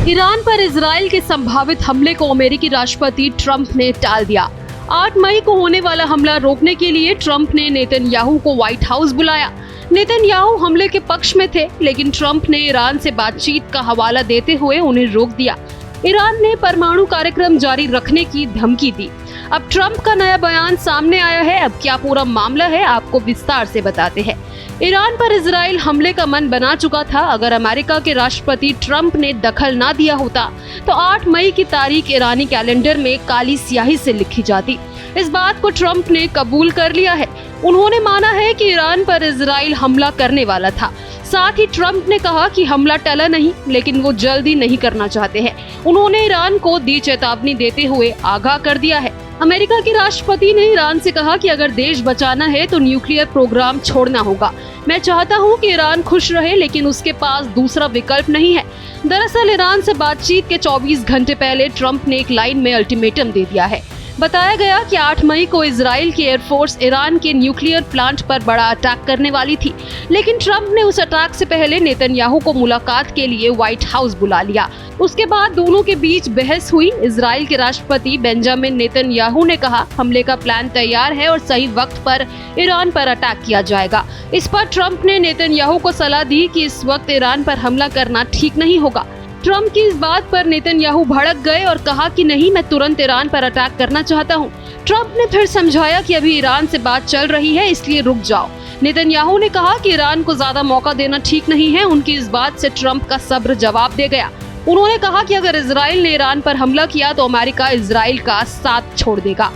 Iran पर Israel के संभावित हमले को अमेरिकी राष्ट्रपति ट्रंप ने टाल दिया। 8 मई को होने वाला हमला रोकने के लिए ट्रंप ने नेतन्याहू को व्हाइट हाउस बुलाया। नेतन्याहू हमले के पक्ष में थे, लेकिन ट्रंप ने ईरान से बातचीत का हवाला देते हुए उन्हें रोक दिया। ईरान ने परमाणु कार्यक्रम जारी रखने की धमकी दी। अब ट्रंप का नया बयान सामने आया है। अब क्या पूरा मामला है, आपको विस्तार से बताते हैं। ईरान पर इजराइल हमले का मन बना चुका था। अगर अमेरिका के राष्ट्रपति ट्रंप ने दखल ना दिया होता तो 8 मई की तारीख ईरानी कैलेंडर में काली स्याही से लिखी जाती। इस बात को ट्रंप ने कबूल कर लिया है। उन्होंने माना है कि ईरान पर इजराइल हमला करने वाला था। साथ ही ट्रंप ने कहा कि हमला टला नहीं, लेकिन वो जल्दी नहीं करना चाहते हैं। उन्होंने ईरान को दी चेतावनी देते हुए आगाह कर दिया है। अमेरिका के राष्ट्रपति ने ईरान से कहा कि अगर देश बचाना है तो न्यूक्लियर प्रोग्राम छोड़ना होगा। मैं चाहता हूं कि ईरान खुश रहे, लेकिन उसके पास दूसरा विकल्प नहीं है। दरअसल ईरान से बातचीत के 24 घंटे पहले ट्रंप ने एक लाइन में अल्टीमेटम दे दिया है। बताया गया कि 8 मई को इजराइल की एयरफोर्स ईरान के न्यूक्लियर प्लांट पर बड़ा अटैक करने वाली थी, लेकिन ट्रंप ने उस अटैक से पहले नेतन्याहू को मुलाकात के लिए व्हाइट हाउस बुला लिया। उसके बाद दोनों के बीच बहस हुई। इजराइल के राष्ट्रपति बेंजामिन नेतन्याहू ने कहा हमले का प्लान तैयार है और सही वक्त पर ईरान पर अटैक किया जाएगा। इस पर ट्रंप ने नेतन्याहू को सलाह दी कि इस वक्त ईरान पर हमला करना ठीक नहीं होगा। ट्रंप की इस बात पर नेतन्याहू भड़क गए और कहा कि नहीं, मैं तुरंत ईरान पर अटैक करना चाहता हूं। ट्रंप ने फिर समझाया कि अभी ईरान से बात चल रही है, इसलिए रुक जाओ। नेतन्याहू ने कहा कि ईरान को ज्यादा मौका देना ठीक नहीं है। उनकी इस बात से ट्रंप का सब्र जवाब दे गया। उन्होंने कहा कि अगर इजराइल ने ईरान पर हमला किया तो अमेरिका इजराइल का साथ छोड़ देगा।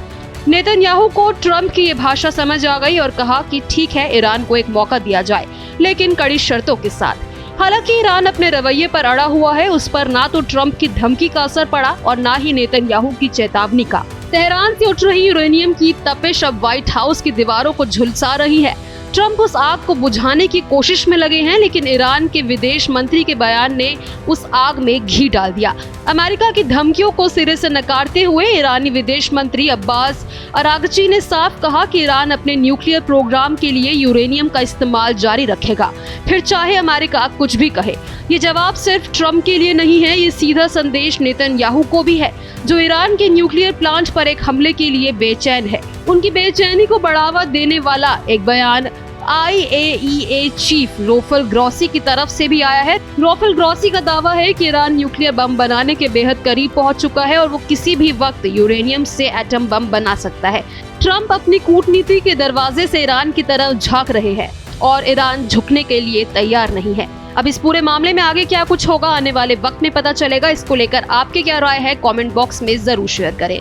नेतन्याहू को ट्रंप की ये भाषा समझ आ गई और कहा कि ठीक है, ईरान को एक मौका दिया जाए, लेकिन कड़ी शर्तों के साथ। हालांकि ईरान अपने रवैये पर अड़ा हुआ है। उस पर ना तो ट्रंप की धमकी का असर पड़ा और ना ही नेतन्याहू की चेतावनी का। तेहरान से उठ रही यूरेनियम की तपिश अब व्हाइट हाउस की दीवारों को झुलसा रही है। ट्रंप उस आग को बुझाने की कोशिश में लगे हैं, लेकिन ईरान के विदेश मंत्री के बयान ने उस आग में घी डाल दिया। अमेरिका की धमकियों को सिरे से नकारते हुए ईरानी विदेश मंत्री अब्बास अरागची ने साफ कहा कि ईरान अपने न्यूक्लियर प्रोग्राम के लिए यूरेनियम का इस्तेमाल जारी रखेगा, फिर चाहे अमेरिका कुछ भी कहे। ये जवाब सिर्फ ट्रंप के लिए नहीं है, ये सीधा संदेश नेतन्याहू को भी है, जो ईरान के न्यूक्लियर प्लांट पर एक हमले के लिए बेचैन है। उनकी बेचैनी को बढ़ावा देने वाला एक बयान IAEA चीफ राफेल ग्रॉसी की तरफ से भी आया है। राफेल ग्रॉसी का दावा है कि ईरान न्यूक्लियर बम बनाने के बेहद करीब पहुंच चुका है और वो किसी भी वक्त यूरेनियम से एटम बम बना सकता है। ट्रंप अपनी कूटनीति के दरवाजे से ईरान की तरफ झांक रहे हैं और ईरान झुकने के लिए तैयार नहीं है। अब इस पूरे मामले में आगे क्या कुछ होगा, आने वाले वक्त में पता चलेगा। इसको लेकर आपकी क्या राय है, कमेंट बॉक्स में जरूर शेयर करें।